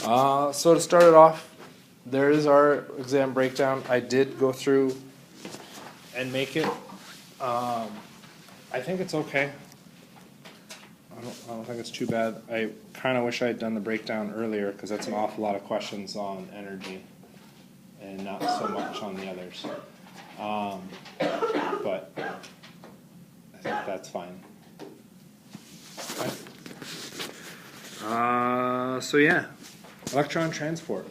So to start it off, there is our exam breakdown. I did go through and make it. I think it's okay. I don't think it's too bad. I kind of wish I had done the breakdown earlier because that's an awful lot of questions on energy and not so much on the others. But I think that's fine. Okay. So yeah, electron transport.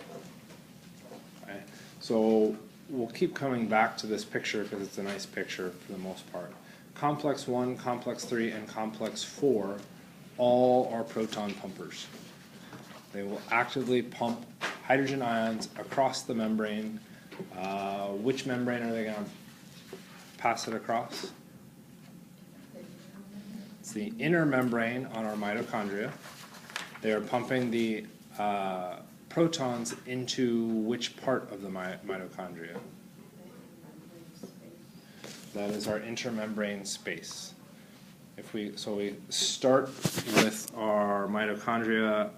Okay. So we'll keep coming back to this picture because it's a nice picture for the most part. Complex 1, complex 3, and complex 4 all are proton pumpers. They will actively pump hydrogen ions across the membrane. Which membrane are they going to pass it across? It's the inner membrane on our mitochondria. They are pumping the protons into which part of the mitochondria? That is our intermembrane space. We start with our mitochondria.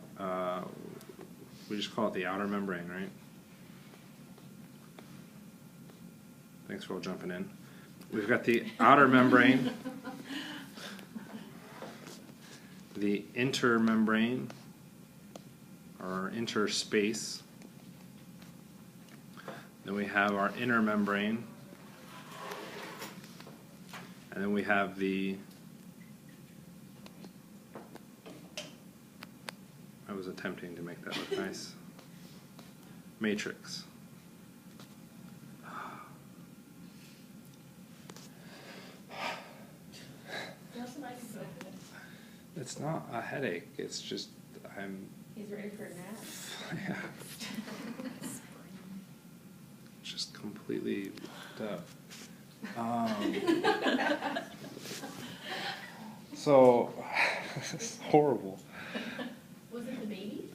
We just call it the outer membrane, right? Thanks for all jumping in. We've got the outer membrane, the intermembrane, or interspace. Then we have our inner membrane. And then we have the, I was attempting to make that look nice, matrix. It's not a headache, it's just, He's ready for a nap. Yeah. Just completely up. So, it's horrible. Was it the baby?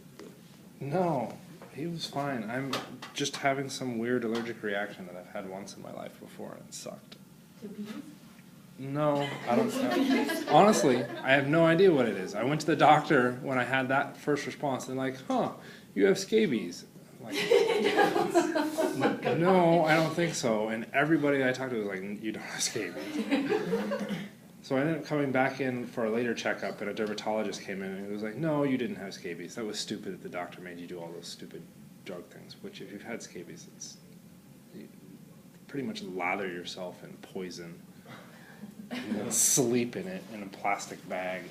No, he was fine. I'm just having some weird allergic reaction that I've had once in my life before, and it sucked. To bees? No, I don't know. Honestly, I have no idea what it is. I went to the doctor when I had that first response, and like, you have scabies. I'm like, no, I don't think so. And everybody I talked to was like, you don't have scabies. So I ended up coming back in for a later checkup, and a dermatologist came in, and he was like, no, you didn't have scabies. That was stupid that the doctor made you do all those stupid drug things, which if you've had scabies, you pretty much lather yourself in poison. And then sleep in it in a plastic bag.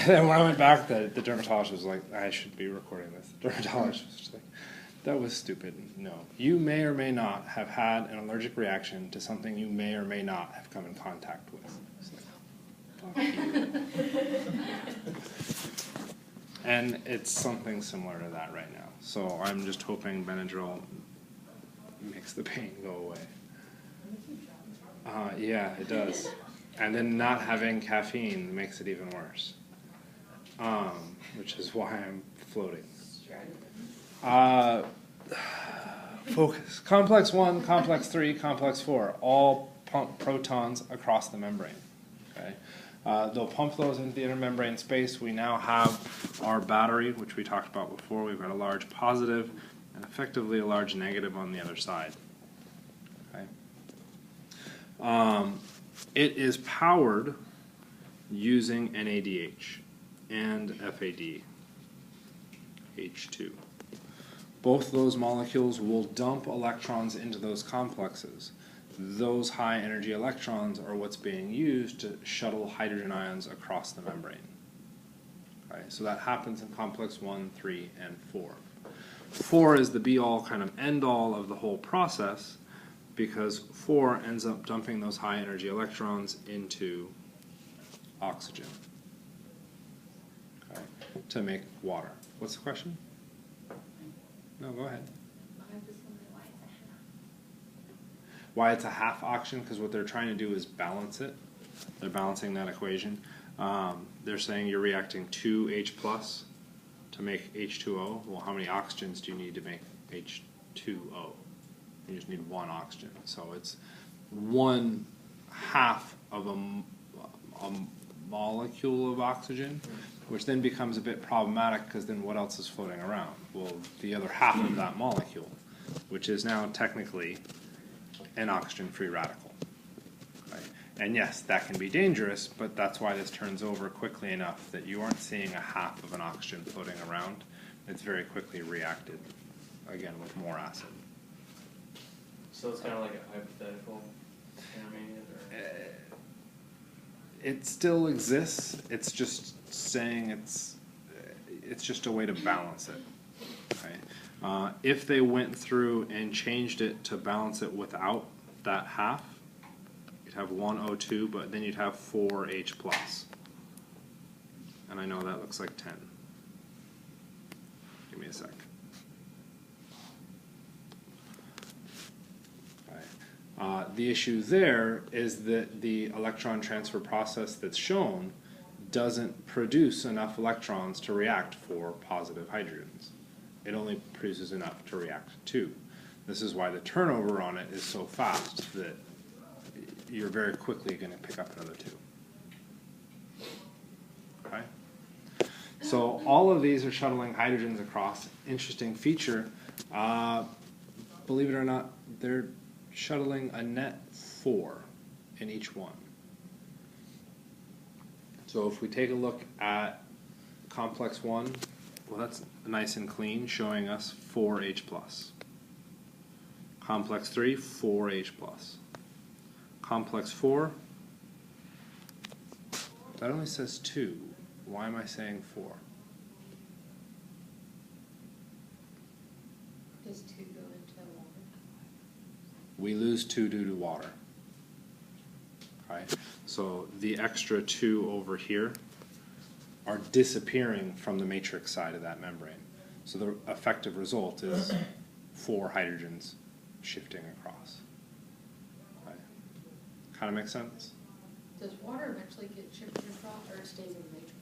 Then when I went back, the dermatologist was like, I should be recording this. The dermatologist was just like, that was stupid. No. You may or may not have had an allergic reaction to something you may or may not have come in contact with. It's like, fuck you. And it's something similar to that right now. So I'm just hoping Benadryl makes the pain go away. Yeah, it does. And then not having caffeine makes it even worse. Which is why I'm floating. Focus. Complex 1, complex 3, complex 4 all pump protons across the membrane. Okay? They'll pump those into the intermembrane space. We now have our battery, which we talked about before. We've got a large positive and effectively a large negative on the other side. Okay? It is powered using NADH and FAD, H2. Both those molecules will dump electrons into those complexes. Those high energy electrons are what's being used to shuttle hydrogen ions across the membrane. Okay, so that happens in complex 1, 3, and 4. 4 is the be-all kind of end-all of the whole process, because 4 ends up dumping those high energy electrons into oxygen, okay, to make water. What's the question? No, go ahead. Why it's a half oxygen? Because what they're trying to do is balance it. They're balancing that equation. They're saying you're reacting 2H plus to make H2O. Well, how many oxygens do you need to make H2O? You just need one oxygen. So it's 1/2 of a molecule of oxygen which then becomes a bit problematic because then what else is floating around? Well, the other half of that molecule, which is now technically an oxygen-free radical. Right? And yes, that can be dangerous, but that's why this turns over quickly enough that you aren't seeing a half of an oxygen floating around. It's very quickly reacted, again, with more acid. So it's kind of like a hypothetical intermediate, or? It still exists. It's just saying it's just a way to balance it. Okay? If they went through and changed it to balance it without that half, you'd have 1 O2, but then you'd have 4 H plus. And I know that looks like 10. Give me a sec. The issue there is that the electron transfer process that's shown doesn't produce enough electrons to react for positive hydrogens. It only produces enough to react 2. This is why the turnover on it is so fast that you're very quickly going to pick up another 2. Okay? So all of these are shuttling hydrogens across. Interesting feature. Believe it or not, they're shuttling a net 4 in each one. So if we take a look at complex 1, well, that's nice and clean, showing us 4H plus. Complex 3, 4H plus. Complex 4, that only says 2. Why am I saying 4? Does 2 go into water? We lose 2 due to water. Okay? So the extra 2 over here are disappearing from the matrix side of that membrane. So the effective result is 4 hydrogens shifting across. Okay? Kind of makes sense? Does water eventually get shifted across, or it stays in the matrix?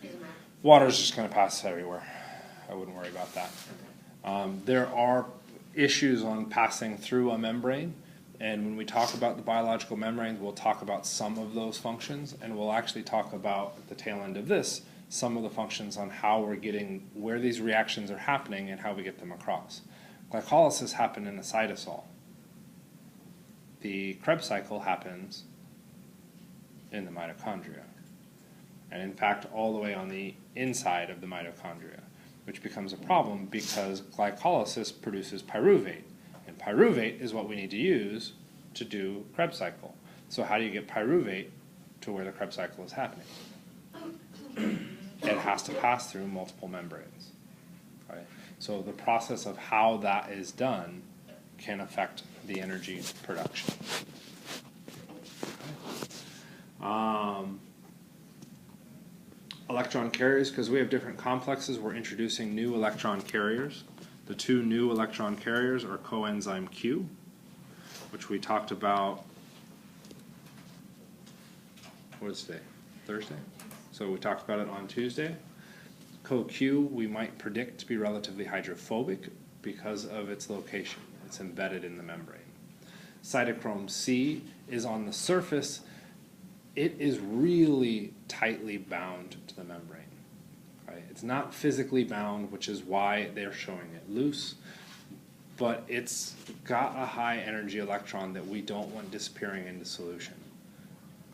Doesn't matter. Water's just going to pass everywhere. I wouldn't worry about that. Okay. There are issues on passing through a membrane, and when we talk about the biological membranes, we'll talk about some of those functions, and we'll actually talk about at the tail end of this some of the functions on how we're getting, where these reactions are happening and how we get them across. Glycolysis happened in the cytosol. The Krebs cycle happens in the mitochondria, and in fact all the way on the inside of the mitochondria, which becomes a problem because glycolysis produces pyruvate, and pyruvate is what we need to use to do Krebs cycle. So how do you get pyruvate to where the Krebs cycle is happening? It has to pass through multiple membranes. Okay? So the process of how that is done can affect the energy production. Electron carriers, because we have different complexes, we're introducing new electron carriers. The 2 new electron carriers are coenzyme Q, which we talked about, what is today? Thursday? So we talked about it on Tuesday. CoQ we might predict to be relatively hydrophobic because of its location. It's embedded in the membrane. Cytochrome C is on the surface. It is really tightly bound to the membrane. Right? It's not physically bound, which is why they're showing it loose, but it's got a high energy electron that we don't want disappearing into solution.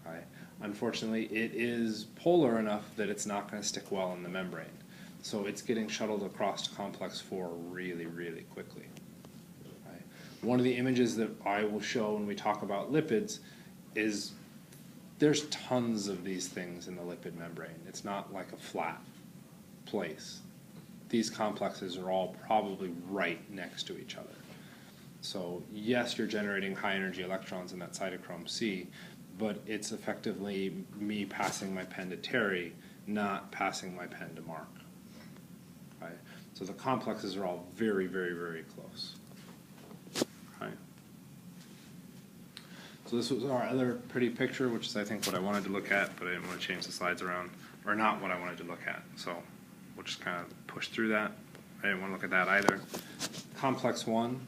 Okay? Unfortunately, it is polar enough that it's not going to stick well in the membrane. So it's getting shuttled across to complex 4 really, really quickly. Okay? One of the images that I will show when we talk about lipids is there's tons of these things in the lipid membrane. It's not like a flat place. These complexes are all probably right next to each other. So yes, you're generating high energy electrons in that cytochrome C, but it's effectively me passing my pen to Terry, not passing my pen to Mark. Okay? So the complexes are all very, very, very close. Okay? So this was our other pretty picture, which is I think what I wanted to look at, but I didn't want to change the slides around, or not what I wanted to look at. So we'll just kind of push through that. I didn't want to look at that either. Complex 1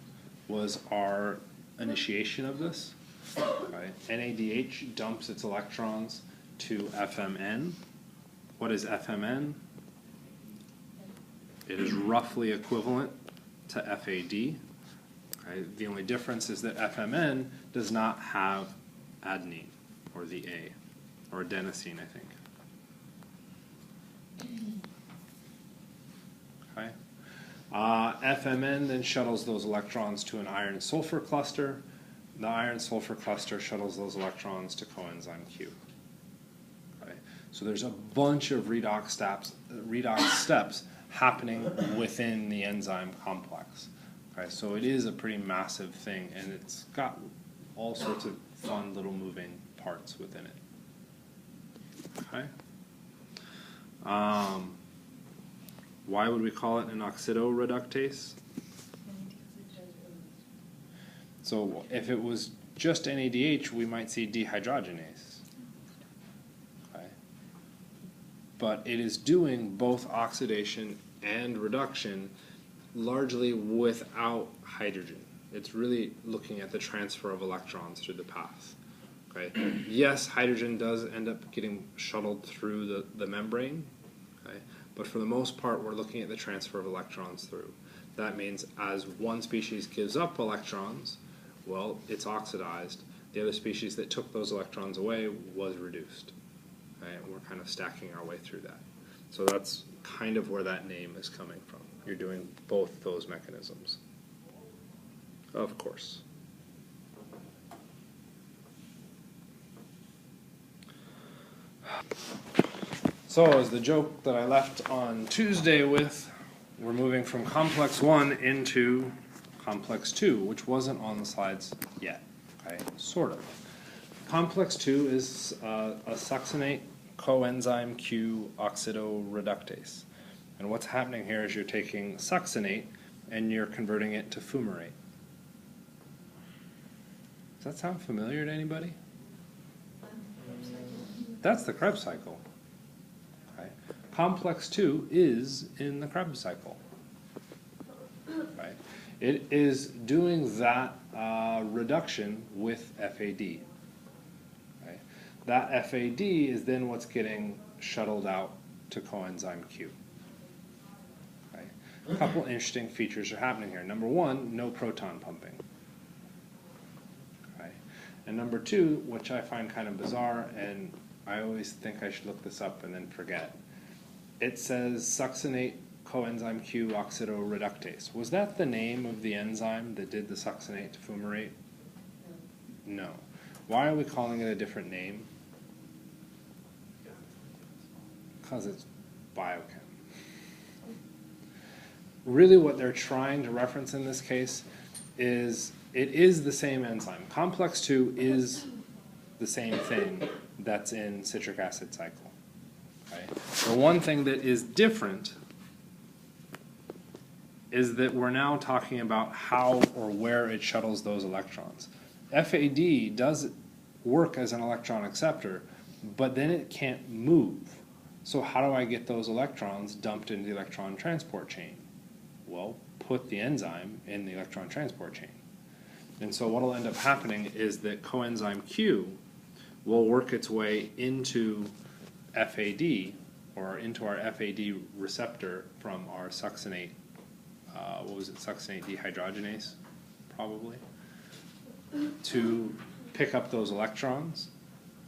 was our initiation of this. Right? NADH dumps its electrons to FMN. What is FMN? It is roughly equivalent to FAD. Okay? The only difference is that FMN does not have adenine, or the A, or adenosine, I think. Okay? FMN then shuttles those electrons to an iron-sulfur cluster. The iron-sulfur cluster shuttles those electrons to coenzyme Q. Okay? So there's a bunch of redox steps happening within the enzyme complex. Okay? So it is a pretty massive thing, and it's got all sorts of fun little moving parts within it. Okay? Why would we call it an oxidoreductase? So if it was just NADH, we might see dehydrogenase. Okay? But it is doing both oxidation and reduction largely without hydrogen. It's really looking at the transfer of electrons through the path. Okay? Yes, hydrogen does end up getting shuttled through the membrane, okay? But for the most part, we're looking at the transfer of electrons through. That means as one species gives up electrons, well, it's oxidized. The other species that took those electrons away was reduced. Okay? And we're kind of stacking our way through that. So that's kind of where that name is coming from. You're doing both those mechanisms. Of course. So as the joke that I left on Tuesday with, we're moving from complex 1 into complex 2, which wasn't on the slides yet. Okay, sort of. Complex 2 is a succinate coenzyme Q oxidoreductase. And what's happening here is you're taking succinate and you're converting it to fumarate. Does that sound familiar to anybody? That's the Krebs cycle. Okay. Complex 2 is in the Krebs cycle. Right. It is doing that reduction with FAD. Right. That FAD is then what's getting shuttled out to coenzyme Q. Right. A couple interesting features are happening here. Number one, no proton pumping. Okay. And number two, which I find kind of bizarre, and I always think I should look this up and then forget. It says succinate coenzyme Q oxidoreductase. Was that the name of the enzyme that did the succinate to fumarate? No. Why are we calling it a different name? Because it's biochem. Really what they're trying to reference in this case is it is the same enzyme. Complex 2 is the same thing that's in citric acid cycle. Okay? The one thing that is different is that we're now talking about how or where it shuttles those electrons. FAD does work as an electron acceptor, but then it can't move. So how do I get those electrons dumped into the electron transport chain? Well, put the enzyme in the electron transport chain. And so what will end up happening is that coenzyme Q will work its way into FAD, or into our FAD receptor from our succinate, succinate dehydrogenase, probably, to pick up those electrons.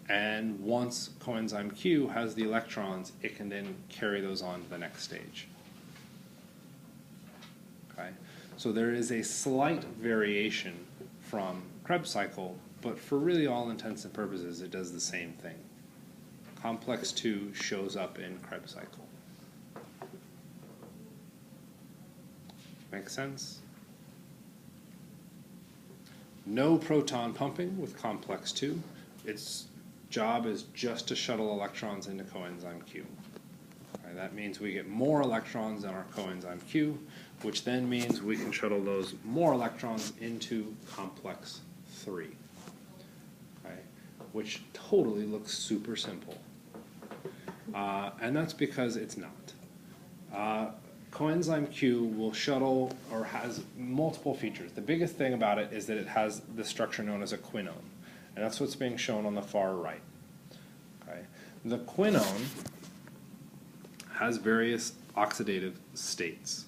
And once coenzyme Q has the electrons, it can then carry those on to the next stage. Okay? So there is a slight variation from Krebs cycle, but for really all intents and purposes, it does the same thing. Complex 2 shows up in Krebs cycle. Make sense? No proton pumping with complex 2. Its job is just to shuttle electrons into coenzyme Q. Okay, that means we get more electrons in our coenzyme Q, which then means we can shuttle those more electrons into complex 3. Okay, which totally looks super simple. And that's because it's not. Coenzyme Q will shuttle, or has multiple features. The biggest thing about it is that it has the structure known as a quinone. And that's what's being shown on the far right. Okay. The quinone has various oxidative states.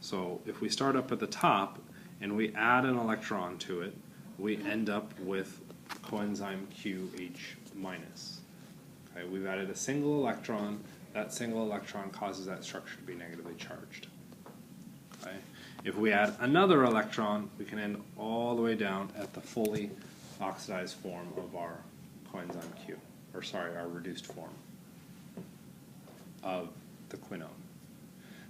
So if we start up at the top and we add an electron to it, we end up with coenzyme QH minus. Okay, we've added a single electron. That single electron causes that structure to be negatively charged. Okay. If we add another electron, we can end all the way down at the fully oxidized form of our coenzyme Q, or sorry, our reduced form of the quinone.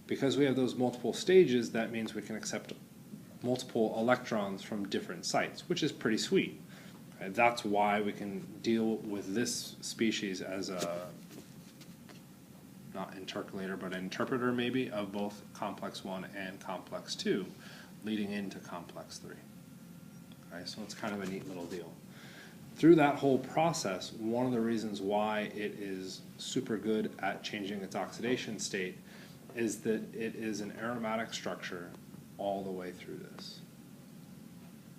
Because we have those multiple stages, that means we can accept multiple electrons from different sites, which is pretty sweet. Okay, that's why we can deal with this species as a, not intercalator, but an interpreter maybe, of both complex 1 and complex 2, leading into complex 3. Okay, so it's kind of a neat little deal. Through that whole process, one of the reasons why it is super good at changing its oxidation state is that it is an aromatic structure all the way through this.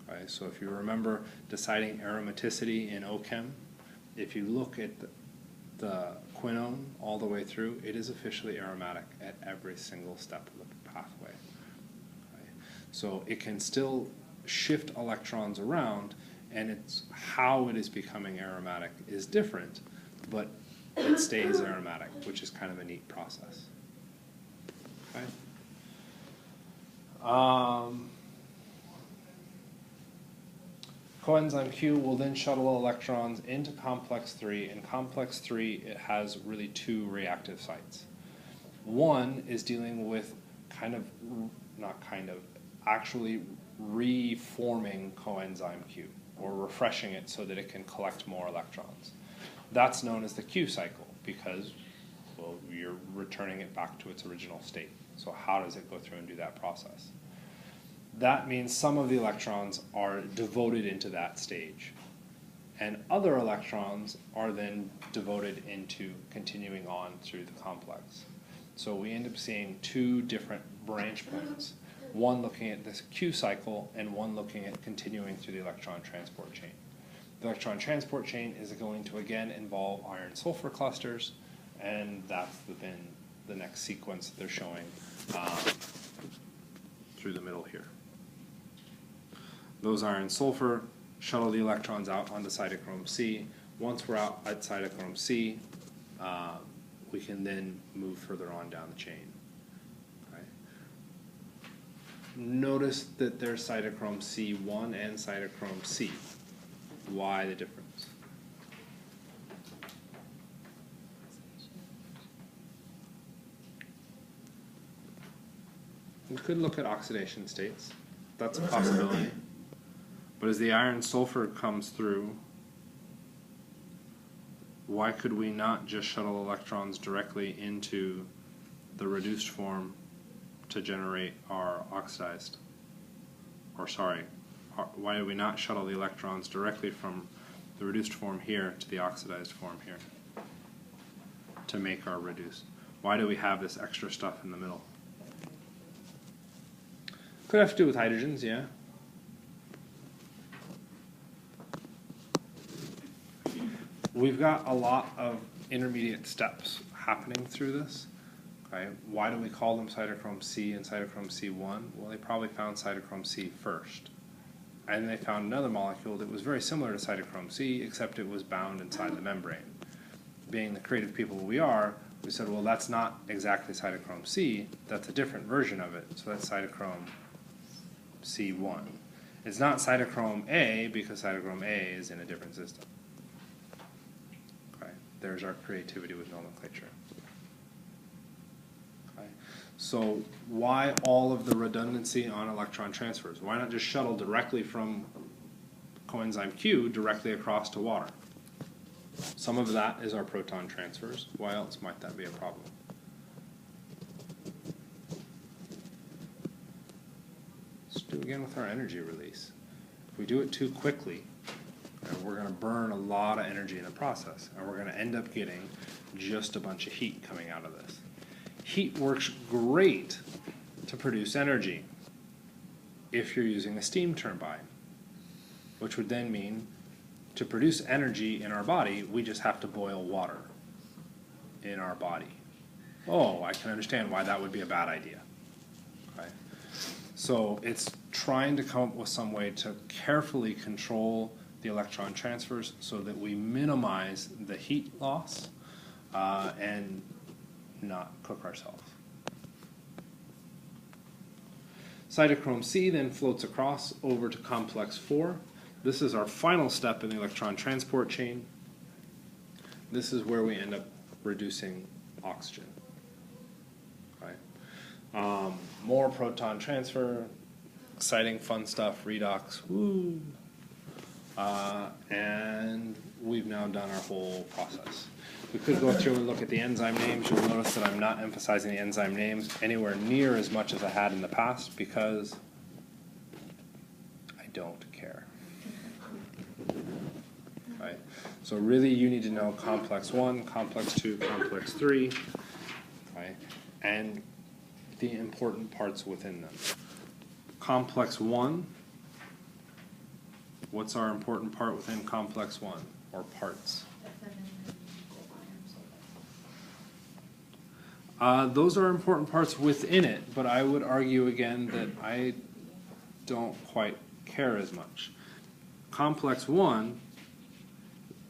Okay, so if you remember deciding aromaticity in OChem, if you look at the quinone all the way through, it is officially aromatic at every single step of the pathway. Okay, so it can still shift electrons around, and it's how it is becoming aromatic is different, but it stays aromatic, which is kind of a neat process. Okay. Coenzyme Q will then shuttle electrons into complex 3. In complex 3, it has really two reactive sites. One is dealing with actually reforming coenzyme Q, or refreshing it so that it can collect more electrons. That's known as the Q cycle because, well, you're returning it back to its original state. So how does it go through and do that process? That means some of the electrons are devoted into that stage, and other electrons are then devoted into continuing on through the complex. So we end up seeing two different branch points, one looking at this Q cycle and one looking at continuing through the electron transport chain. The electron transport chain is going to again involve iron-sulfur clusters, and that's then the next sequence that they're showing through the middle here. Those iron-sulfur shuttle the electrons out onto cytochrome C. Once we're out at cytochrome C, we can then move further on down the chain. Okay. Notice that there's cytochrome C1 and cytochrome C. Why the difference? We could look at oxidation states. That's a possibility. But as the iron-sulfur comes through, why could we not just shuttle electrons directly into the reduced form to generate our oxidized? Or sorry, why did we not shuttle the electrons directly from the reduced form here to the oxidized form here to make our reduced? Why do we have this extra stuff in the middle? Could have to do with hydrogens, yeah. We've got a lot of intermediate steps happening through this. Okay, why do we call them cytochrome C and cytochrome C1? Well, they probably found cytochrome C first. And they found another molecule that was very similar to cytochrome C, except it was bound inside the membrane. Being the creative people we are, we said, well, that's not exactly cytochrome C, that's a different version of it, so that's cytochrome C1. It's not cytochrome A because cytochrome A is in a different system. Okay, there's our creativity with nomenclature. Okay, so why all of the redundancy on electron transfers? Why not just shuttle directly from coenzyme Q directly across to water? Some of that is our proton transfers. Why else might that be a problem? Let's do it again with our energy release. If we do it too quickly, we're going to burn a lot of energy in the process, and we're going to end up getting just a bunch of heat coming out of this. Heat works great to produce energy if you're using a steam turbine, which would then mean to produce energy in our body, we just have to boil water in our body. oh, I can understand why that would be a bad idea. Okay? So it's trying to come up with some way to carefully control the electron transfers so that we minimize the heat loss and not cook ourselves. Cytochrome C then floats across over to complex 4. This is our final step in the electron transport chain. This is where we end up reducing oxygen. Okay. More proton transfer, exciting, fun stuff, redox, woo! And we've now done our whole process. We could go through and look at the enzyme names. You'll notice that I'm not emphasizing the enzyme names anywhere near as much as I had in the past because I don't care. Right? So really you need to know complex 1, complex 2, complex 3, right? And the important parts within them. Complex 1, what's our important part within complex 1, or parts? Those are important parts within it, but I would argue again that I don't quite care as much. Complex 1,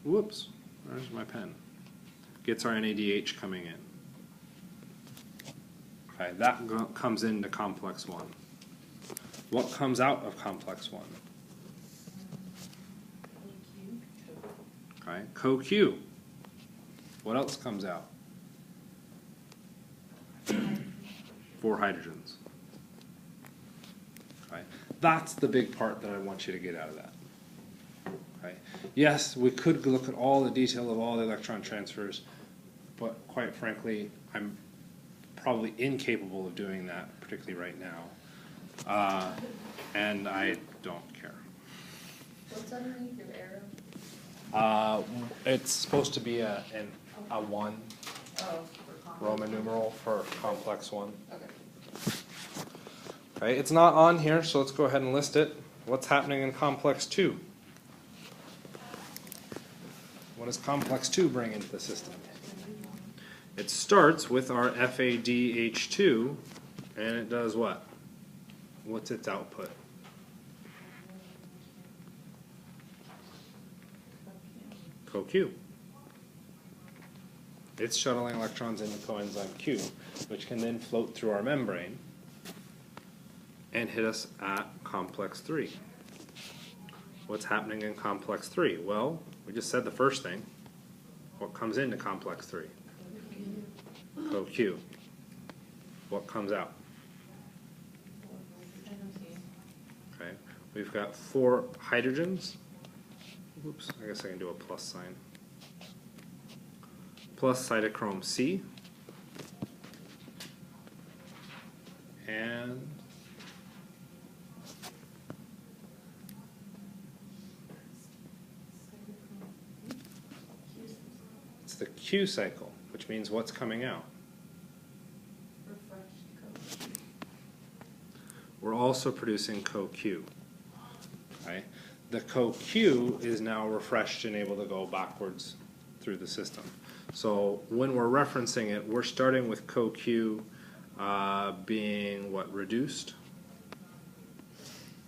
whoops, where's my pen? Gets our NADH coming in. Okay, that comes into complex 1. What comes out of complex 1? Okay, CoQ. What else comes out? 4 hydrogens. Okay, that's the big part that I want you to get out of that. Okay, yes, we could look at all the detail of all the electron transfers, but quite frankly, I'm probably incapable of doing that, particularly right now, and I don't care. What's underneath your arrow? It's supposed to be a 1 Oh, for Roman numeral for complex 1. Okay. Okay, it's not on here, so let's go ahead and list it. What's happening in complex 2? What does complex 2 bring into the system? It starts with our FADH2, and it does what? What's its output? CoQ. It's shuttling electrons into coenzyme Q, which can then float through our membrane and hit us at complex 3. What's happening in complex 3? Well, we just said the first thing. What comes into complex 3? CoQ. What comes out? Okay, we've got 4 hydrogens. Oops, I guess I can do a plus sign. Plus cytochrome C. And it's the Q cycle, which means what's coming out? We're also producing CoQ. Okay? The CoQ is now refreshed and able to go backwards through the system. So when we're referencing it, we're starting with CoQ being what, reduced?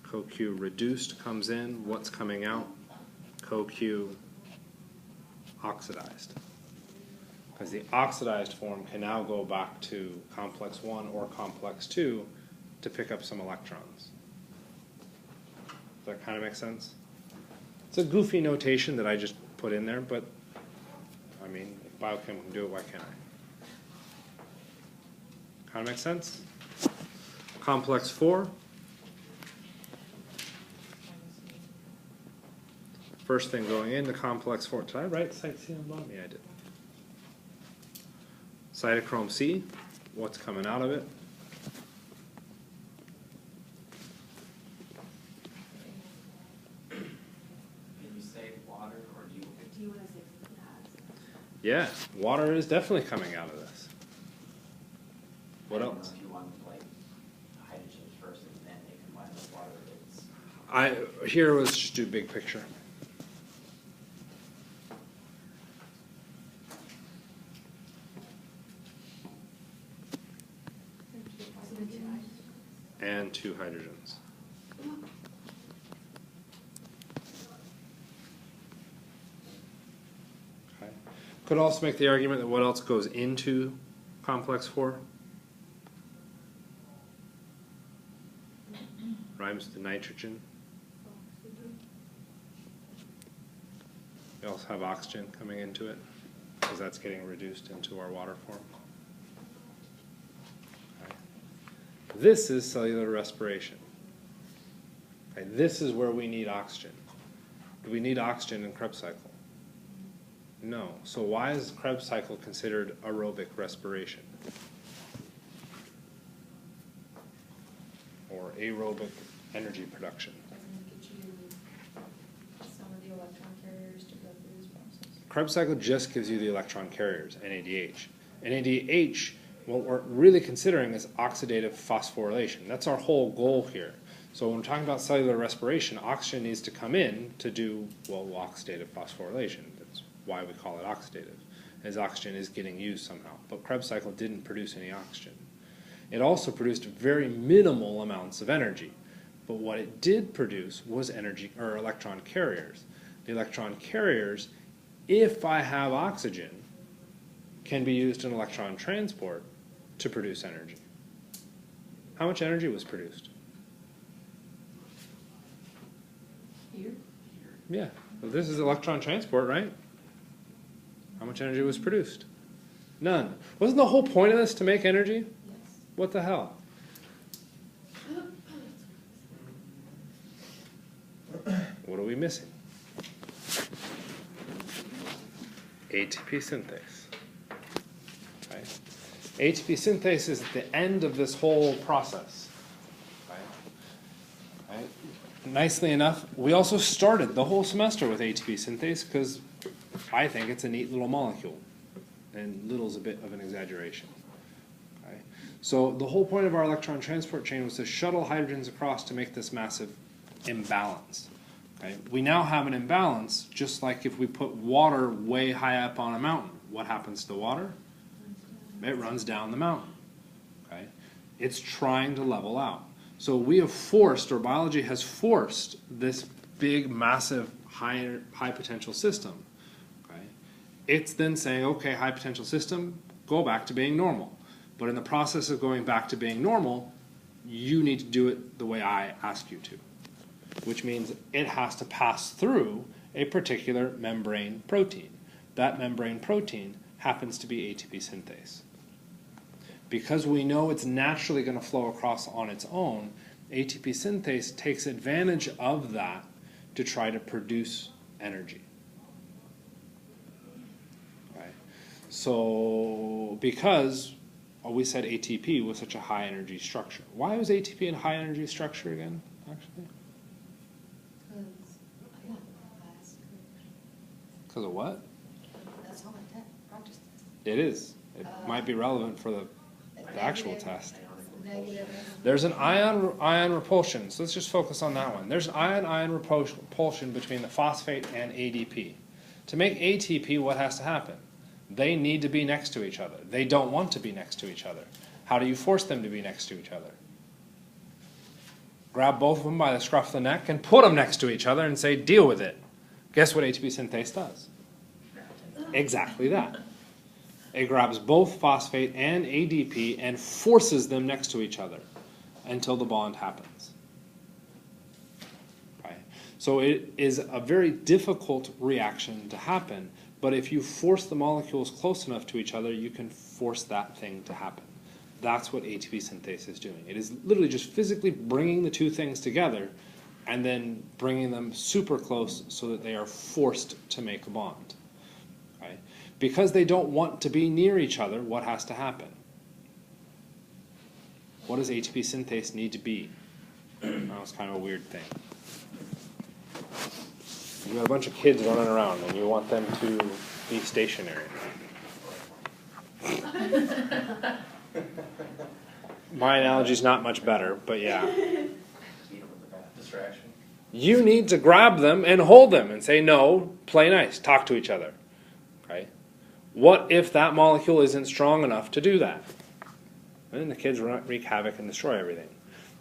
CoQ reduced comes in. What's coming out? CoQ oxidized. Because the oxidized form can now go back to complex 1 or complex 2 to pick up some electrons. Does that kind of make sense? It's a goofy notation that I just put in there, but I mean, if biochem can do it, why can't I? Kind of make sense? Complex 4. First thing going into complex 4. Did I write site C on the bottom? Yeah, I did. Cytochrome C. What's coming out of it? Yeah, water is definitely coming out of this. What else? If you want like hydrogens first and then they combine with water, it's Here let's just do big picture. and 2 hydrogens. Okay. Could also make the argument that what else goes into complex 4? Rhymes with nitrogen. We also have oxygen coming into it, because that's getting reduced into our water form. Okay. This is cellular respiration. Okay. This is where we need oxygen. Do we need oxygen in Krebs cycle? No. So why is Krebs cycle considered aerobic respiration? Or aerobic energy production? Doesn't get you some of the electron carriers to go through this process. Krebs cycle just gives you the electron carriers, NADH. NADH, what we're really considering is oxidative phosphorylation. That's our whole goal here. So when we're talking about cellular respiration, oxygen needs to come in to do, well, oxidative phosphorylation. That's why we call it oxidative, as oxygen is getting used somehow. But Krebs cycle didn't produce any oxygen. It also produced very minimal amounts of energy. But what it did produce was energy, or electron carriers. The electron carriers, if I have oxygen, can be used in electron transport to produce energy. How much energy was produced? Here? Yeah, well, this is electron transport, right? How much energy was produced? None. Wasn't the whole point of this to make energy? Yes. What the hell? What are we missing? ATP synthase. Okay. ATP synthase is at the end of this whole process. Okay. Right. Nicely enough, we also started the whole semester with ATP synthase because I think it's a neat little molecule. And little's a bit of an exaggeration. Okay. So the whole point of our electron transport chain was to shuttle hydrogens across to make this massive imbalance. Okay. We now have an imbalance, just like if we put water way high up on a mountain. What happens to the water? It runs down the mountain. Okay. It's trying to level out. So we have forced, or biology has forced, this big, massive, high potential system. Okay. It's then saying, okay, high potential system, go back to being normal. But in the process of going back to being normal, you need to do it the way I ask you to, which means it has to pass through a particular membrane protein. That membrane protein happens to be ATP synthase. Because we know it's naturally going to flow across on its own, ATP synthase takes advantage of that to try to produce energy. Okay. So because we said ATP was such a high energy structure. Why was ATP a high energy structure again, actually? Because of what? That's all I practice test. It is. It might be relevant for the actual Negative. test. Negative. There's an ion repulsion, so let's just focus on that one. There's an ion repulsion between the phosphate and ADP. To make ATP, what has to happen? They need to be next to each other. They don't want to be next to each other. How do you force them to be next to each other? Grab both of them by the scruff of the neck and put them next to each other and say, deal with it. Guess what ATP synthase does? Exactly that. It grabs both phosphate and ADP and forces them next to each other until the bond happens. Okay. So it is a very difficult reaction to happen, but if you force the molecules close enough to each other, you can force that thing to happen. That's what ATP synthase is doing. It is literally just physically bringing the two things together and then bringing them super close so that they are forced to make a bond. Okay? Because they don't want to be near each other, what has to happen? What does ATP synthase need to be? That was kind of a weird thing. You got a bunch of kids running around and you want them to be stationary. My analogy's not much better, but yeah. Distraction. You need to grab them and hold them and say, no, play nice, talk to each other. Okay? What if that molecule isn't strong enough to do that? And then the kids wreak havoc and destroy everything.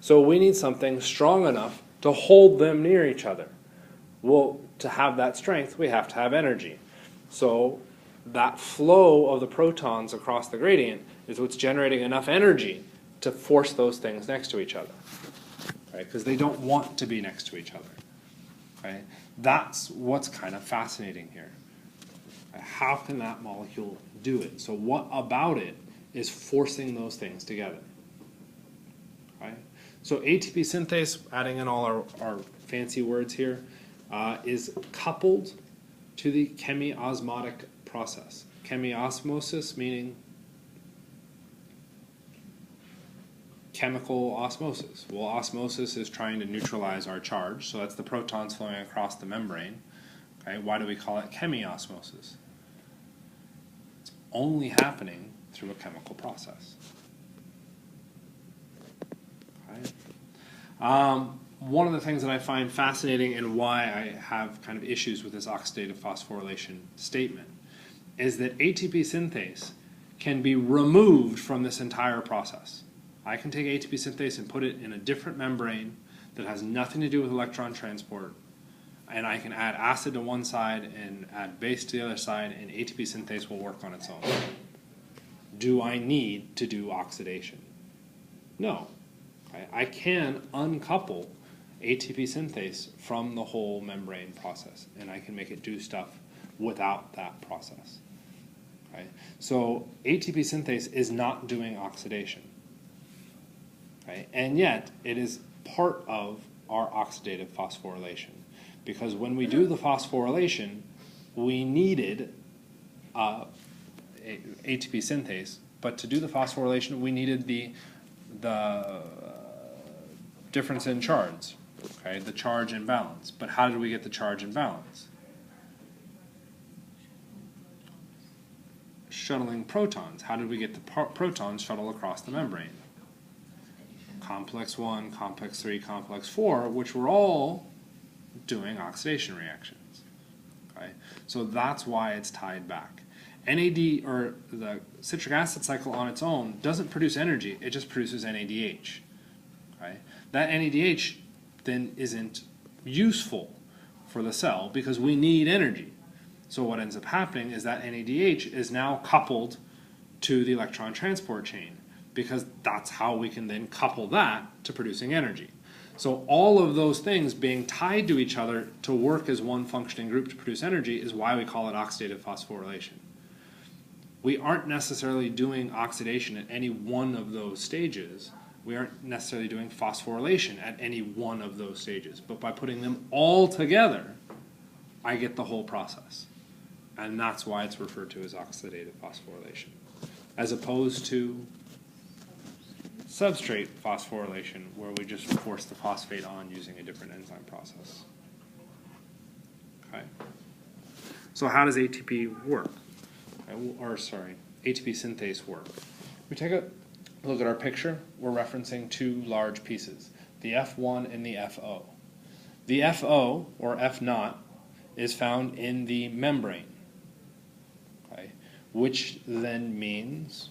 So we need something strong enough to hold them near each other. Well, to have that strength, we have to have energy. So that flow of the protons across the gradient is what's generating enough energy to force those things next to each other. Right? Because they don't want to be next to each other. Right? That's what's kind of fascinating here. Right? How can that molecule do it? So what about it is forcing those things together? Right? So ATP synthase, adding in all our fancy words here, is coupled to the chemiosmotic process. Chemiosmosis meaning chemical osmosis. Well, osmosis is trying to neutralize our charge, so that's the protons flowing across the membrane. Okay? Why do we call it chemiosmosis? It's only happening through a chemical process. Okay? One of the things that I find fascinating and why I have kind of issues with this oxidative phosphorylation statement is that ATP synthase can be removed from this entire process. I can take ATP synthase and put it in a different membrane that has nothing to do with electron transport, and I can add acid to one side and add base to the other side, and ATP synthase will work on its own. Do I need to do oxidation? No. I can uncouple ATP synthase from the whole membrane process, and I can make it do stuff without that process. Okay? So ATP synthase is not doing oxidation. Okay? And yet, it is part of our oxidative phosphorylation. Because when we do the phosphorylation, we needed ATP synthase, but to do the phosphorylation, we needed the difference in charge, okay, the charge imbalance. But how did we get the charge imbalance? Shuttling protons. How did we get the protons shuttle across the membrane? Complex 1, complex 3, complex 4, which were all doing oxidation reactions. Okay? So that's why it's tied back. NAD, or the citric acid cycle on its own, doesn't produce energy, it just produces NADH. Okay? That NADH then isn't useful for the cell because we need energy. So what ends up happening is that NADH is now coupled to the electron transport chain because that's how we can then couple that to producing energy. So all of those things being tied to each other to work as one functioning group to produce energy is why we call it oxidative phosphorylation. We aren't necessarily doing oxidation at any one of those stages. We aren't necessarily doing phosphorylation at any one of those stages. But by putting them all together, I get the whole process. And that's why it's referred to as oxidative phosphorylation, as opposed to substrate phosphorylation, where we just force the phosphate on using a different enzyme process. Okay. So how does ATP work? ATP synthase work? We take a look at our picture. We're referencing two large pieces, the F1 and the FO. The FO, or F naught, is found in the membrane, okay, which then means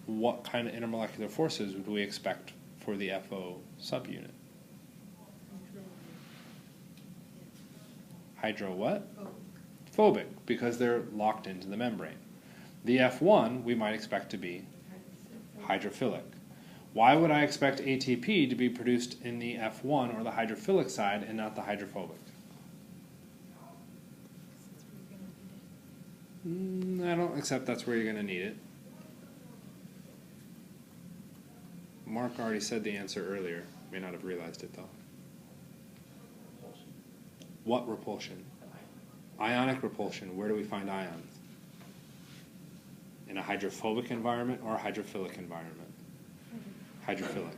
what kind of intermolecular forces would we expect for the FO subunit? Hydro what? Phobic, because they're locked into the membrane. The F1 we might expect to be hydrophilic. Why would I expect ATP to be produced in the F1 or the hydrophilic side and not the hydrophobic? I don't accept that's where you're going to need it. Mark already said the answer earlier. May not have realized it though. What repulsion? Ionic repulsion. Where do we find ions? In a hydrophobic environment or a hydrophilic environment? Hydrophilic.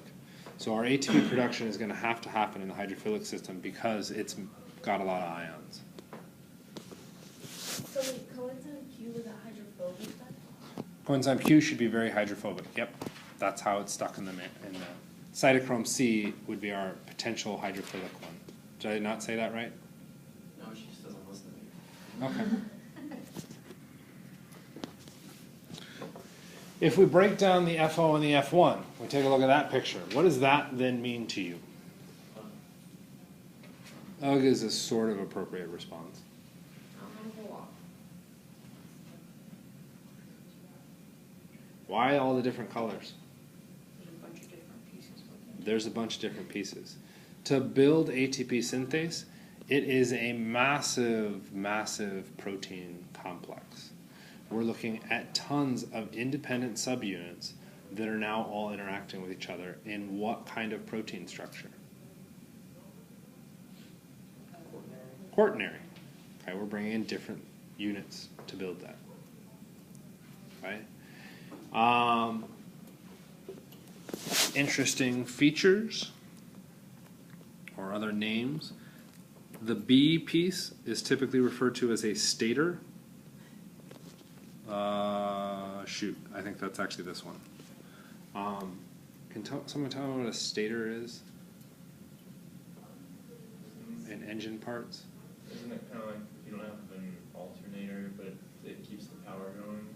So our ATP production is going to happen in the hydrophilic system because it's got a lot of ions. So coenzyme Q is a hydrophobic then? Coenzyme Q should be very hydrophobic. Yep, that's how it's stuck in the cytochrome C would be our potential hydrophilic one. Did I not say that right? No, she just doesn't listen to me. Okay. If we break down the FO and the F1, we take a look at that picture. What does that then mean to you? Ugh is a sort of appropriate response. Why all the different colors? There's a bunch of different pieces. To build ATP synthase, it is a massive, massive protein complex. We're looking at tons of independent subunits that are now all interacting with each other in what kind of protein structure? Quaternary. Okay, we're bringing in different units to build that. Right? Interesting features or other names. The B piece is typically referred to as a stator. Shoot, I think that's actually this one. Can someone tell me what a stator is? In engine parts? Isn't it kind of like you don't have an alternator, but it keeps the power going?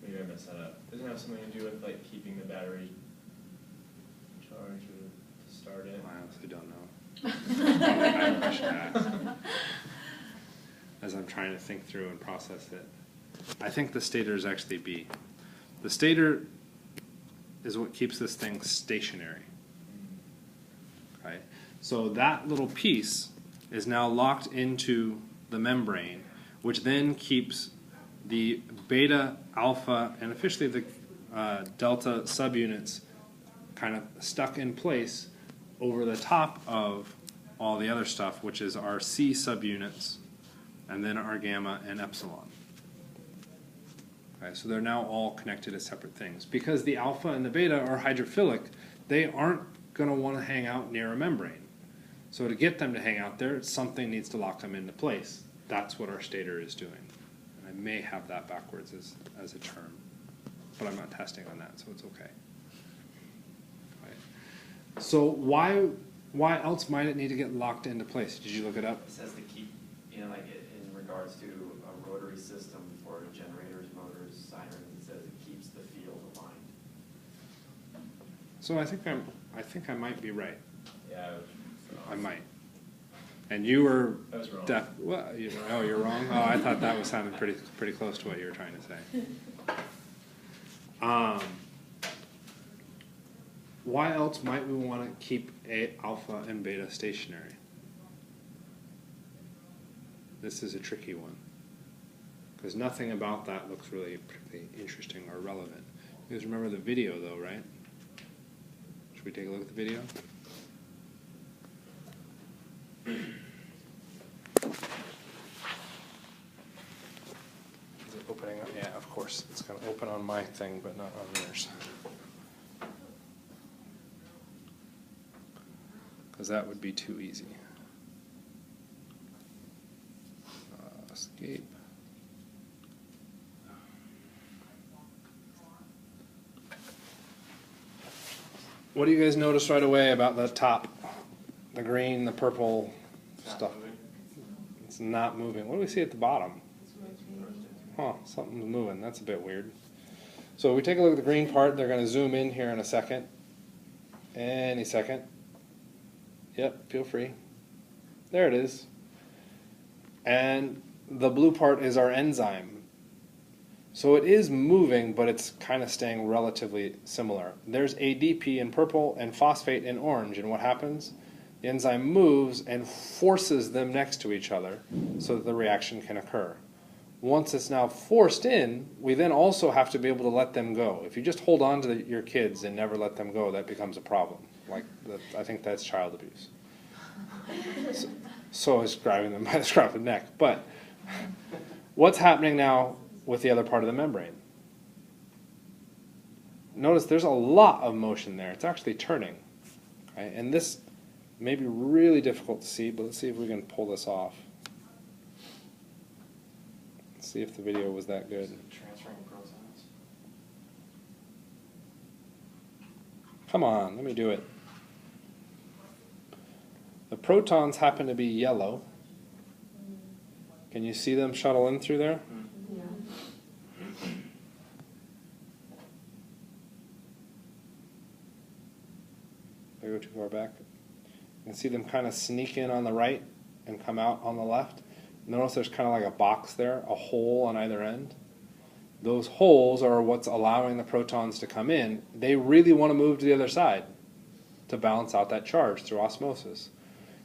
Maybe I messed that up. Doesn't it have something to do with like keeping the battery charged or to start it? I honestly don't know. I have a question to ask. As I'm trying to think through and process it. I think the stator is actually B. The stator is what keeps this thing stationary. Okay? So that little piece is now locked into the membrane, which then keeps the beta, alpha, and officially the delta subunits kind of stuck in place over the top of all the other stuff, which is our C subunits, and then our gamma and epsilon. Okay, so they're now all connected as separate things. Because the alpha and the beta are hydrophilic, they aren't going to want to hang out near a membrane. So to get them to hang out there, something needs to lock them into place. That's what our stator is doing. And I may have that backwards as a term, but I'm not testing on that, so it's okay. Right. So why else might it need to get locked into place? Did you look it up? It says to keep, you know, like in regards to a rotary system for generators, motors, sirens, it says it keeps the field aligned. So I think I might be right. Yeah, I might. And you were I was wrong. you're wrong. Oh, I thought that was sounding pretty close to what you were trying to say. Why else might we want to keep alpha and beta stationary? This is a tricky one because nothing about that looks really particularly interesting or relevant. You guys remember the video, though, right? Should we take a look at the video? Is it opening up? Yeah, of course. It's going to open on my thing, but not on yours. Because that would be too easy. Escape. What do you guys notice right away about the top? The green, the purple stuff. It's not moving. What do we see at the bottom? Huh, something's moving. That's a bit weird. So we take a look at the green part. They're going to zoom in here in a second. Any second. Yep, feel free. There it is. And the blue part is our enzyme. So it is moving, but it's kind of staying relatively similar. There's ADP in purple and phosphate in orange, and what happens? The enzyme moves and forces them next to each other so that the reaction can occur. Once it's now forced in, we then also have to be able to let them go. If you just hold on to your kids and never let them go, that becomes a problem. I think that's child abuse. So is grabbing them by the scruff of the neck. But what's happening now with the other part of the membrane? Notice there's a lot of motion there. It's actually turning. Okay? And this may be really difficult to see, but let's see if we can pull this off. Let's see if the video was that good. Transferring protons. Come on, let me do it. The protons happen to be yellow. Can you see them shuttle in through there? If I go too far back, you can see them kind of sneak in on the right and come out on the left. Notice there's kind of like a box there, a hole on either end. Those holes are what's allowing the protons to come in. They really want to move to the other side to balance out that charge through osmosis.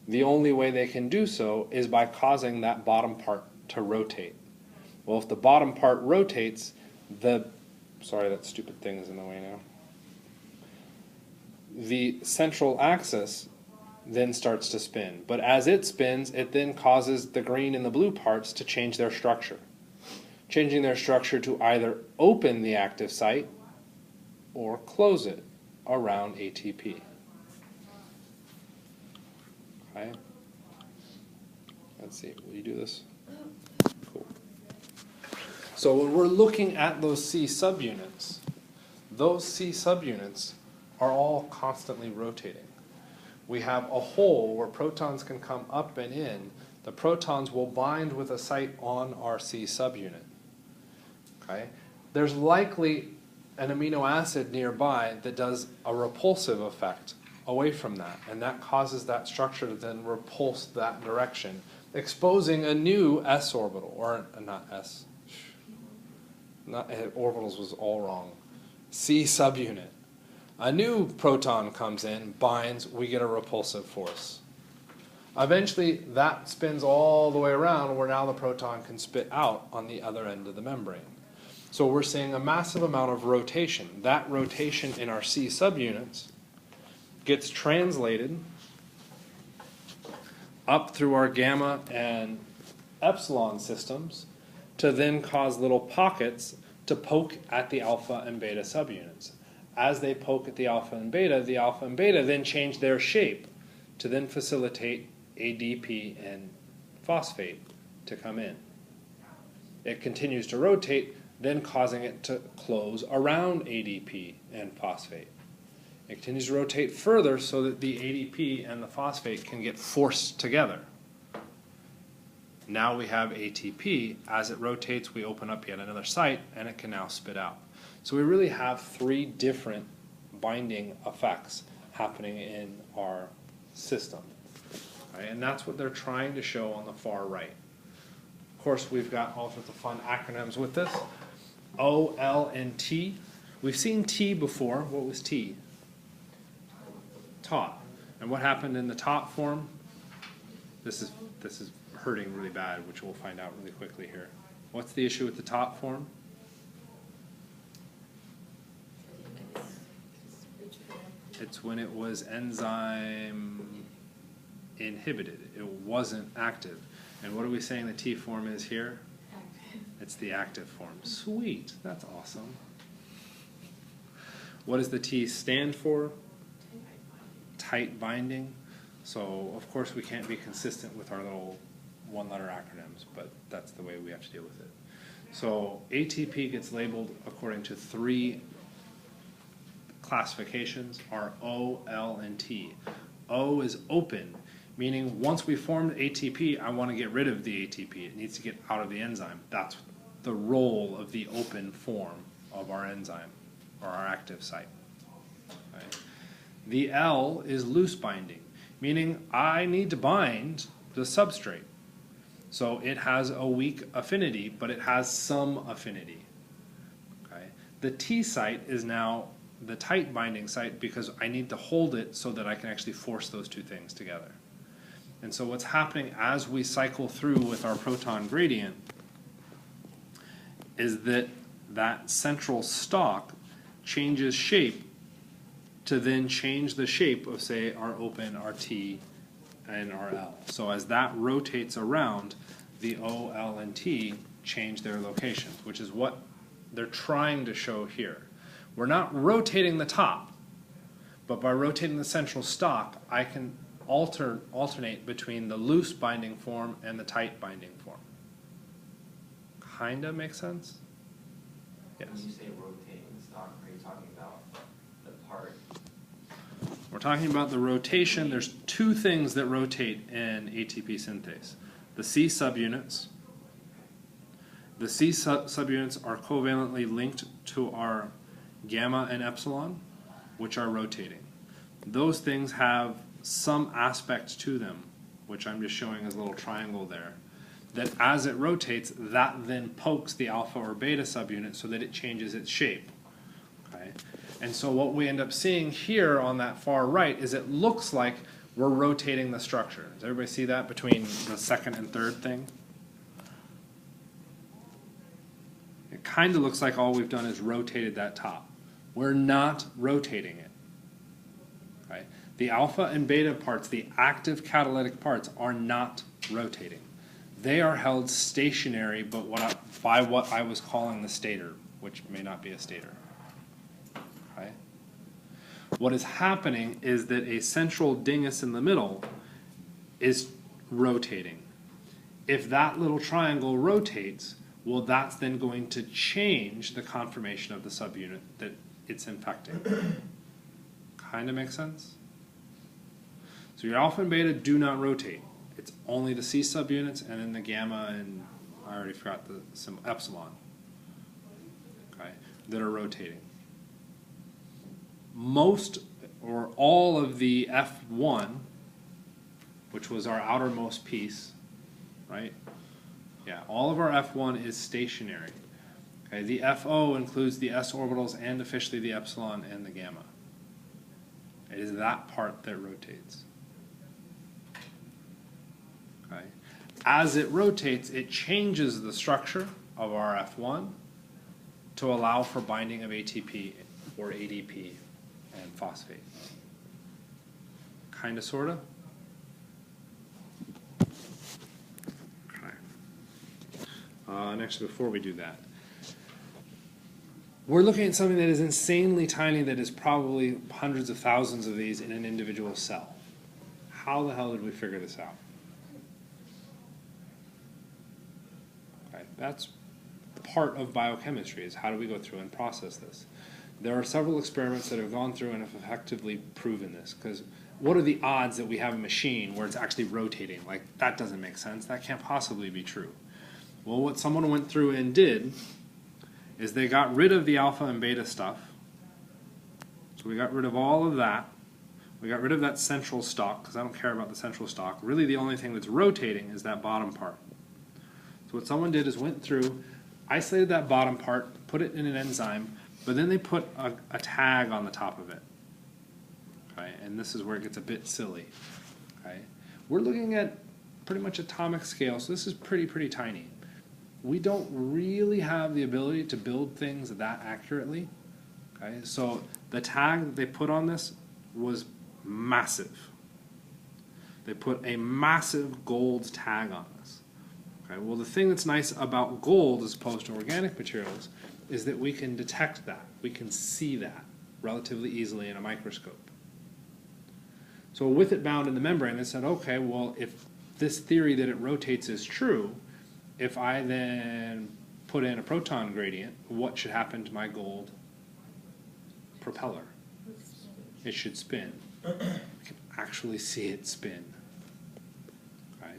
The only way they can do so is by causing that bottom part to rotate. Well, if the bottom part rotates, sorry, that stupid thing is in the way now. The central axis then starts to spin. But as it spins, it then causes the green and the blue parts to change their structure. Changing their structure to either open the active site or close it around ATP. Okay. Let's see, will you do this? Cool. So when we're looking at those C subunits are all constantly rotating. We have a hole where protons can come up and in. The protons will bind with a site on our C subunit. Okay? There's likely an amino acid nearby that does a repulsive effect away from that, and that causes that structure to then repulse that direction, exposing a new s orbital, or not s, not orbitals was all wrong, C subunit. A new proton comes in, binds, we get a repulsive force. Eventually that spins all the way around where now the proton can spit out on the other end of the membrane. So we're seeing a massive amount of rotation. That rotation in our C subunits gets translated up through our gamma and epsilon systems to then cause little pockets to poke at the alpha and beta subunits. As they poke at the alpha and beta then change their shape to then facilitate ADP and phosphate to come in. It continues to rotate, then causing it to close around ADP and phosphate. It continues to rotate further so that the ADP and the phosphate can get forced together. Now we have ATP. As it rotates, we open up yet another site, and it can now spit out. So we really have three different binding effects happening in our system. Right? And that's what they're trying to show on the far right. Of course, we've got all sorts of fun acronyms with this. O, L, and T. We've seen T before. What was T? Taut. And what happened in the taut form? This is hurting really bad, which we'll find out really quickly here. What's the issue with the taut form? It's when it was enzyme inhibited. It wasn't active. And what are we saying the T form is here? Active. It's the active form. Sweet. That's awesome. What does the T stand for? Tight binding. So, of course, we can't be consistent with our little one-letter acronyms, but that's the way we have to deal with it. So, ATP gets labeled according to three classifications, are O, L, and T. O is open, meaning once we formed ATP, I want to get rid of the ATP. It needs to get out of the enzyme. That's the role of the open form of our enzyme, or our active site. Right? The L is loose binding, meaning I need to bind the substrate. So it has a weak affinity, but it has some affinity. Okay? The T site is now the tight binding site because I need to hold it so that I can actually force those two things together. And so what's happening as we cycle through with our proton gradient is that that central stalk changes shape to then change the shape of, say, our open, our T, and our L. So as that rotates around, the O, L, and T change their locations, which is what they're trying to show here. We're not rotating the top, but by rotating the central stalk, I can alternate between the loose binding form and the tight binding form. Kinda makes sense? Yes. When you say rotating the stalk, are you talking about the part? We're talking about the rotation. There's two things that rotate in ATP synthase. The C subunits. The C subunits are covalently linked to our gamma and epsilon, which are rotating. those things have some aspect to them, which I'm just showing as a little triangle there, that as it rotates, that then pokes the alpha or beta subunit so that it changes its shape. Okay? And so what we end up seeing here on that far right is it looks like we're rotating the structure. Does everybody see that between the second and third thing? It kind of looks like all we've done is rotated that top. We're not rotating it. Okay? The alpha and beta parts, the active catalytic parts, are not rotating. They are held stationary by what I was calling the stator, which may not be a stator. Okay? What is happening is that a central dingus in the middle is rotating. If that little triangle rotates, well, that's then going to change the conformation of the subunit that it's infecting. Kind of makes sense? So your alpha and beta do not rotate. It's only the C subunits and then the gamma and I already forgot the symbol, epsilon, okay, that are rotating. Most or all of the F1, which was our outermost piece, right? Yeah, all of our F1 is stationary. Okay, the FO includes the s orbitals and officially the epsilon and the gamma. It is that part that rotates. Okay. As it rotates, it changes the structure of our F1 to allow for binding of ATP or ADP and phosphate. Kind of, sort of. And actually, before we do that, we're looking at something that is insanely tiny, that is probably hundreds of thousands of these in an individual cell. How the hell did we figure this out? Okay, that's part of biochemistry, is how do we go through and process this? There are several experiments that have gone through and have effectively proven this, because what are the odds that we have a machine where it's actually rotating? Like, that doesn't make sense. That can't possibly be true. Well, what someone went through and did is they got rid of the alpha and beta stuff. So we got rid of all of that. We got rid of that central stalk, because I don't care about the central stalk. Really, the only thing that's rotating is that bottom part. So what someone did is went through, isolated that bottom part, put it in an enzyme, but then they put a tag on the top of it. Okay, and this is where it gets a bit silly. Okay, we're looking at pretty much atomic scale, so this is pretty tiny. We don't really have the ability to build things that accurately. Okay, so the tag that they put on this was massive. They put a massive gold tag on this. Okay, well, the thing that's nice about gold as opposed to organic materials is that we can detect that. We can see that relatively easily in a microscope. So with it bound in the membrane, they said, okay, well, if this theory that it rotates is true, if I then put in a proton gradient, what should happen to my gold propeller? It should spin. I can actually see it spin. Okay.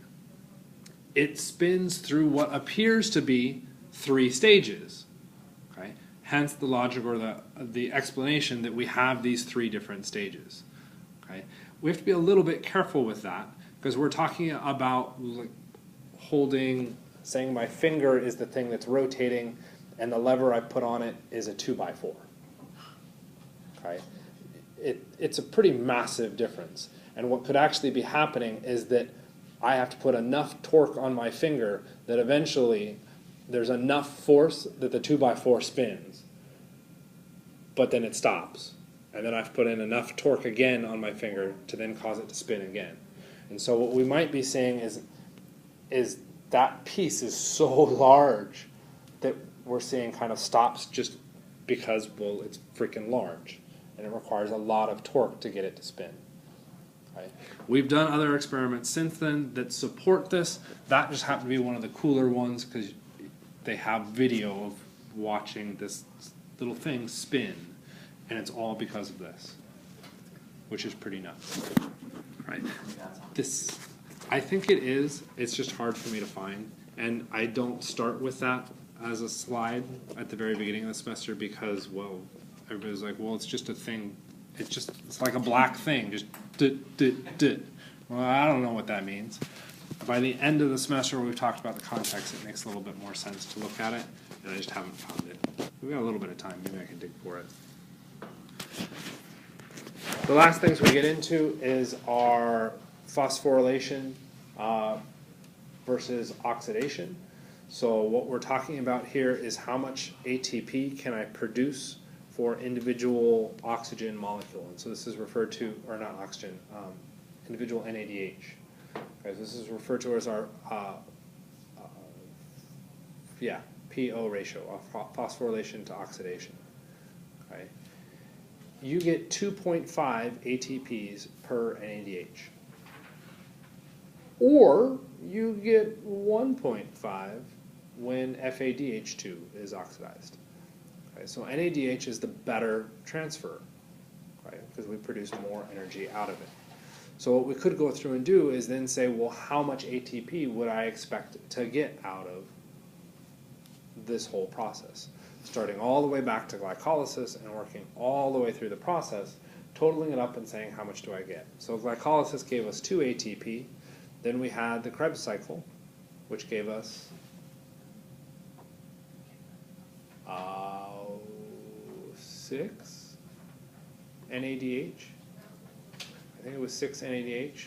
It spins through what appears to be 3 stages. Okay. Hence the logic or the explanation that we have these 3 different stages. Okay. We have to be a little bit careful with that, because we're talking about like holding, saying my finger is the thing that's rotating and the lever I put on it is a 2x4. Okay? It's a pretty massive difference. And what could actually be happening is that I have to put enough torque on my finger that eventually there's enough force that the 2x4 spins, but then it stops. And then I've put in enough torque again on my finger to then cause it to spin again. And so what we might be saying is that piece is so large that we're seeing kind of stops just because, well, it's freaking large. And it requires a lot of torque to get it to spin. Okay. We've done other experiments since then that support this. That just happened to be one of the cooler ones because they have video of watching this little thing spin. And it's all because of this, which is pretty nuts. Right? This, I think it is. It's just hard for me to find. And I don't start with that as a slide at the very beginning of the semester because, well, everybody's like, well, it's just a thing It's like a black thing, just Well, I don't know what that means. By the end of the semester where we've talked about the context, it makes a little bit more sense to look at it, and I just haven't found it. We've got a little bit of time, maybe I can dig for it. The last things we get into is our phosphorylation versus oxidation. So what we're talking about here is how much ATP can I produce for individual oxygen molecule. And so this is referred to, or not oxygen, individual NADH. Okay, so this is referred to as our PO ratio, phosphorylation to oxidation. Okay. You get 2.5 ATPs per NADH. Or you get 1.5 when FADH2 is oxidized. Okay, so NADH is the better transfer, right? Because we produce more energy out of it. So what we could go through and do is then say, well, how much ATP would I expect to get out of this whole process? Starting all the way back to glycolysis and working all the way through the process, totaling it up and saying, how much do I get? So glycolysis gave us 2 ATP. Then we had the Krebs cycle, which gave us 6 NADH. I think it was 6 NADH,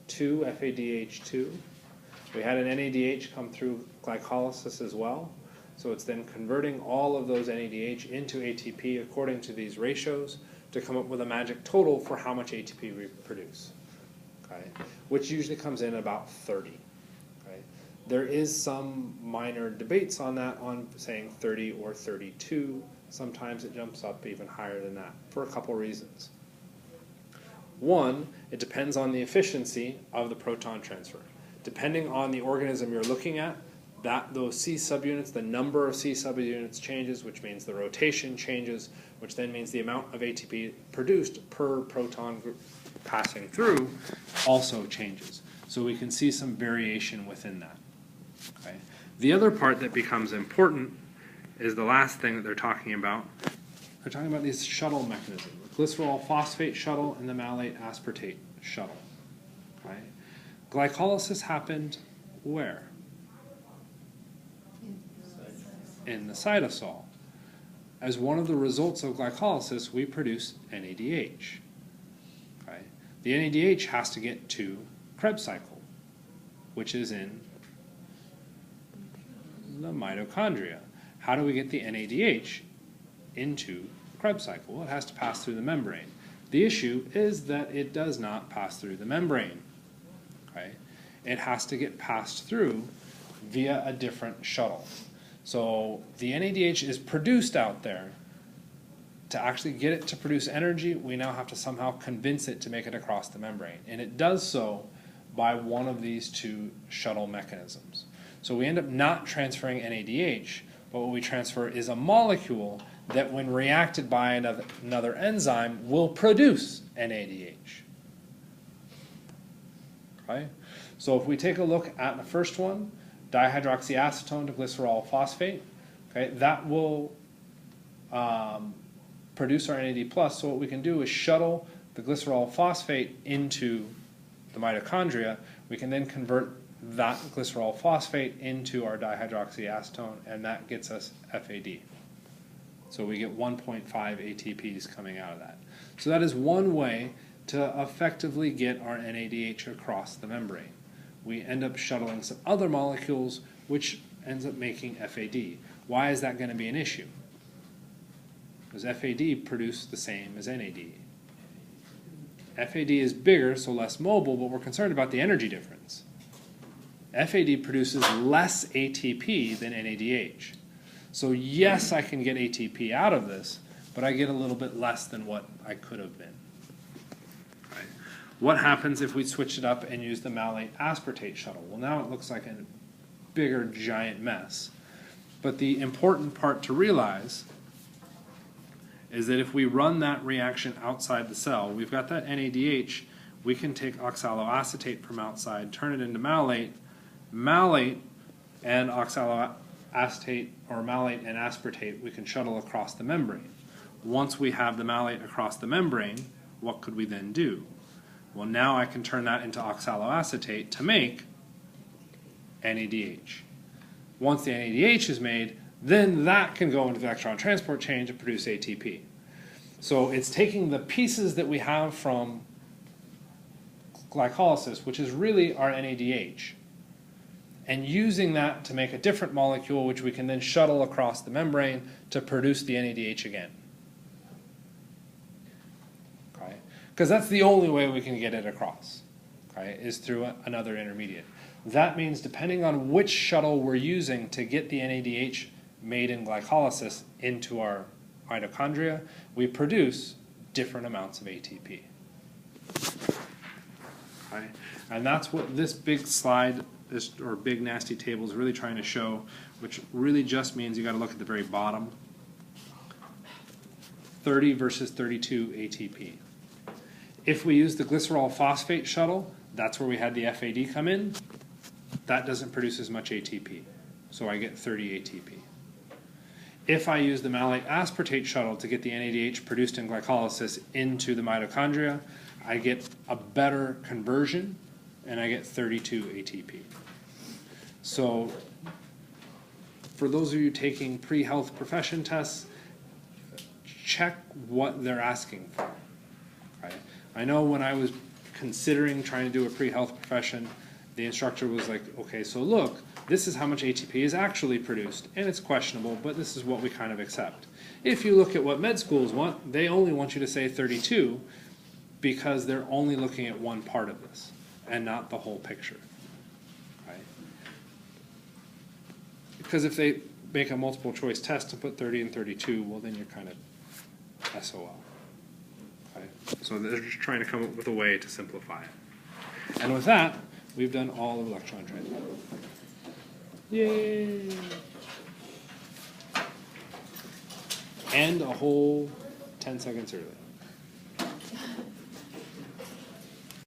2 FADH2. We had an NADH come through glycolysis as well. So it's then converting all of those NADH into ATP according to these ratios to come up with a magic total for how much ATP we produce, okay? Which usually comes in about 30. Okay? There is some minor debates on that, on saying 30 or 32. Sometimes it jumps up even higher than that for a couple reasons. One, it depends on the efficiency of the proton transfer. Depending on the organism you're looking at, those C subunits, the number of C subunits changes, which means the rotation changes, which then means the amount of ATP produced per proton passing through also changes. So we can see some variation within that. Okay. The other part that becomes important is the last thing that they're talking about. They're talking about these shuttle mechanisms, the Glycerol-Phosphate Shuttle and the Malate-Aspartate Shuttle. Okay. Glycolysis happened where? In the cytosol. As one of the results of glycolysis, we produce NADH. Okay. The NADH has to get to Krebs cycle, which is in the mitochondria. How do we get the NADH into the Krebs cycle? Well, it has to pass through the membrane. The issue is that it does not pass through the membrane. Okay. It has to get passed through via a different shuttle. So the NADH is produced out there. To actually get it to produce energy, we now have to somehow convince it to make it across the membrane. And it does so by one of these two shuttle mechanisms. So we end up not transferring NADH, but what we transfer is a molecule that when reacted by another enzyme will produce NADH. Okay? So if we take a look at the first one, dihydroxyacetone to glycerol phosphate, okay, that will produce our NAD+. So what we can do is shuttle the glycerol phosphate into the mitochondria. We can then convert that glycerol phosphate into our dihydroxyacetone, and that gets us FAD. So we get 1.5 ATPs coming out of that. So that is one way to effectively get our NADH across the membrane. We end up shuttling some other molecules, which ends up making FAD. Why is that going to be an issue? Because FAD produce the same as NAD. FAD is bigger, so less mobile, but we're concerned about the energy difference. FAD produces less ATP than NADH. So yes, I can get ATP out of this, but I get a little bit less than what I could have been. Right. What happens if we switch it up and use the malate-aspartate shuttle? Well, now it looks like a bigger, giant mess. But the important part to realize is that if we run that reaction outside the cell, we've got that NADH, we can take oxaloacetate from outside, turn it into malate. Malate and oxaloacetate, or malate and aspartate, we can shuttle across the membrane. once we have the malate across the membrane, what could we then do? Well, now I can turn that into oxaloacetate to make NADH. Once the NADH is made, then that can go into the electron transport chain to produce ATP. So it's taking the pieces that we have from glycolysis, which is really our NADH, and using that to make a different molecule which we can then shuttle across the membrane to produce the NADH again. Okay? Because that's the only way we can get it across, okay, is through another intermediate. That means depending on which shuttle we're using to get the NADH made in glycolysis into our mitochondria, we produce different amounts of ATP. Okay? And that's what this big slide, or big nasty table, is really trying to show, which really just means you got to look at the very bottom. 30 versus 32 ATP. If we use the glycerol-phosphate shuttle, that's where we had the FAD come in. That doesn't produce as much ATP, so I get 30 ATP. If I use the malate-aspartate shuttle to get the NADH produced in glycolysis into the mitochondria, I get a better conversion, and I get 32 ATP. So for those of you taking pre-health profession tests, check what they're asking for. Okay? I know when I was considering trying to do a pre-health profession, the instructor was like, okay, so look, this is how much ATP is actually produced, and it's questionable, but this is what we kind of accept. If you look at what med schools want, they only want you to say 32 because they're only looking at one part of this and not the whole picture. Right? Because if they make a multiple choice test and put 30 and 32, well then you're kind of SOL. Okay? So they're just trying to come up with a way to simplify it. And with that, we've done all of electron transport. Yay! And a whole 10 seconds early.